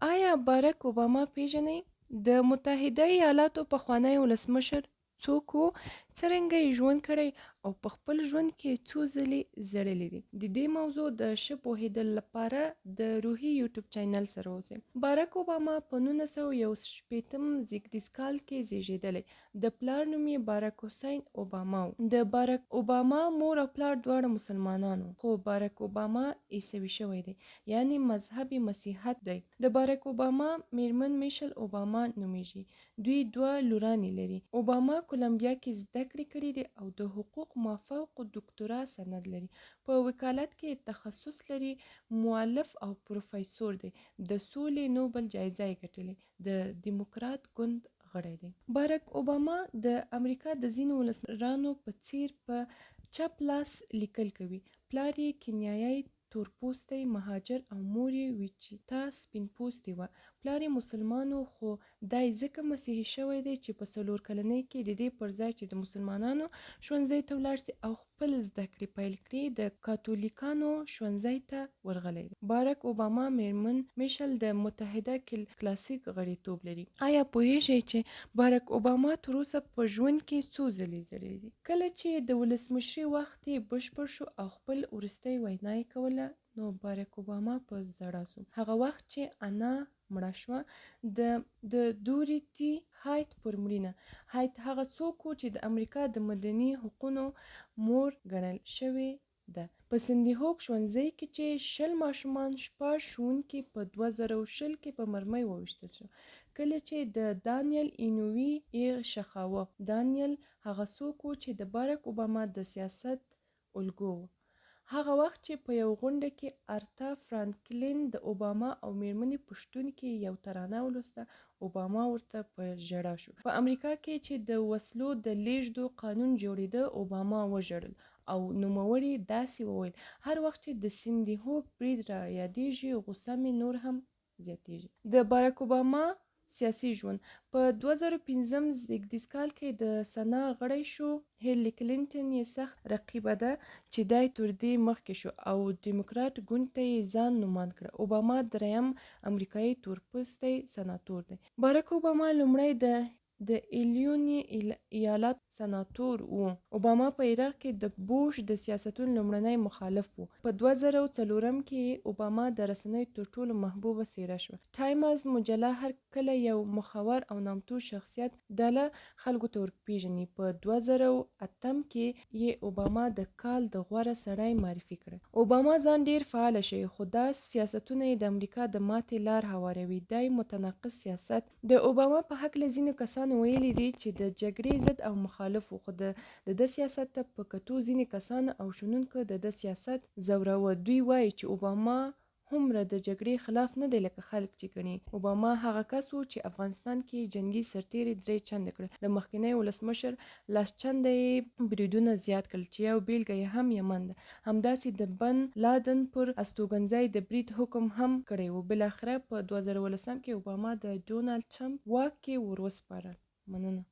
آیا بارک اوباما پیژنئ؟ د متحده ایالاتو پخوانی ولسمشر څوک و؟ څرنګه یې ژوند کړی او په خپل ژوند کې څو ځلې زړلی دی؟ د دې موضوع د ښه پوهېدل لپاره د روحي یوټیوب چینل سره اوسئ. بارک اوباما په 1961 زیږدیز کال کې زیږېدلی. د پلار نوم یې بارک حسین اوباما و. د بارک اوباما مور او پلار دواړه مسلمانان وو، خو بارک اوباما عیسوي شوی دی، یعنی مذهب یې مسیحیت دی. د بارک اوباما میرمن میشل اوباما نومیږي. دوی دوه لورانې لري. اوباما کولمبیا کې زده کړې کړې دي او د حقوق مافوق دکترا سند لري. په وکالت کې تخصص لري. مؤلف او پروفیسور دی. د سولې نوبل جایزه یې ګټلې. د دیموکرات ګوند غړی دی. بارک اوباما د امریکا د ځینو ولسمشرانو په څیر په چپ لاس لیکل کوي. پلار یې کینیایي تورپوستی مهاجر او مور یې ویچیتا سپین پوستې وه. پلار یې مسلمان و، خو دی ځکه مسیحي شوی دی چې په 4 کلنۍ کې د دې پر ځای چې د مسلمانانو ښوونځي ته ولاړ سي او خپل زده کړې پیل کړي، د کاتولیکانو ښوونځي ته ورغلی دی. بارک اوباما میرمن میشل د متحده کلاسیک غړیتوب لري. آیا پوهیږئ چې بارک اوباما تر اوسه په ژوند کې څو ځلې زړلی دی؟ کله چې د ولسمشرۍ وخت یې بشپړ شو او خپل وروستۍ وینا یې کوله، نو بارک اوباما په زړه سو. هغه وخت چې انا مړه شوه، د دوريتي هایت پر مړینه. هایت هغه څوک و چې د امریکا د مدني حقونو مور ګڼل شوې ده. په سندي هوک ښوونځي کې چې 20 ماشومان، 6 ښوونکي په 2020 کې په مرمۍ وویشتل شول. کله چې د دانیل اینوي یې شخاوه. دانیل هغه څوک و چې د بارک اوباما د سیاست الګو و. هغه وخت چې په یو غونډه کې ارتا فرانکلین د اوباما او میرمنې پوښتونکي یو ترانه ولوسته، اوباما ورته په ژړا شو. په امریکا کې چې د وسلو د لیږدو قانون جوړېده، اوباما وژړل او نوموړي داسې وویل: هر وخت چې د سندي هوک برید را یادېږي، غوسه مې نور هم زیاتېږي. د بارک اوباما سیاسي ژوند: په 2005 زیږدیز کال کې د سنا غړی شو. هیلري کلینټن یې سخت رقیبه ده چې دی تر دې مخکې شو او دیموکرات ګوند ته یې ځان نومان کړ. اوباما دریم امریکایي تورپوستی سناتور دی. بارک اوباما لومړی د ایلینوی ایالت سناتور و. اوباما په عراق کې د بوش د سیاستونو لومړنی مخالف و. په 2004 کې اوباما د رسنیو تر ټولو محبوبه څیره شوه. ټایمز مجله هر کله یو مخور او نامتو شخصیت ډله خلکو ته ورپېژني. په 2008 کې یې اوباما د کال د غوره سړی معرفي کړ. اوباما ځان ډیر فعال شوی، خو دا سیاستونه یې د امریکا د ماتې لار هواروي. دی متناقض سیاست. د اوباما په هکله ځینو کسانو ویلي دي چې د جګړې ضد او مخالف و، خو د ده سیاست ته په کتو ځینې کسانو او شنونکو د ده سیاست ځوراوه. دوی وایي چې اوباما هومره د جګړې خلاف نه دی لکه خلک چې ګڼي. اوباما هغه کس و چې افغانستان کې جنگي سرتیري 3 چنده کړل. د مخکیني ولسمشر 10 چنده یې بریدونه زیات کړل چې یو بیلګه یې هم یمن ده. همداسې د بن لادن پر استوګنځای د برید حکم هم کړی و. بالاخره په 2019 کې اوباما د ډونالډ ټرمپ واک کې ور وسپارل. مننه.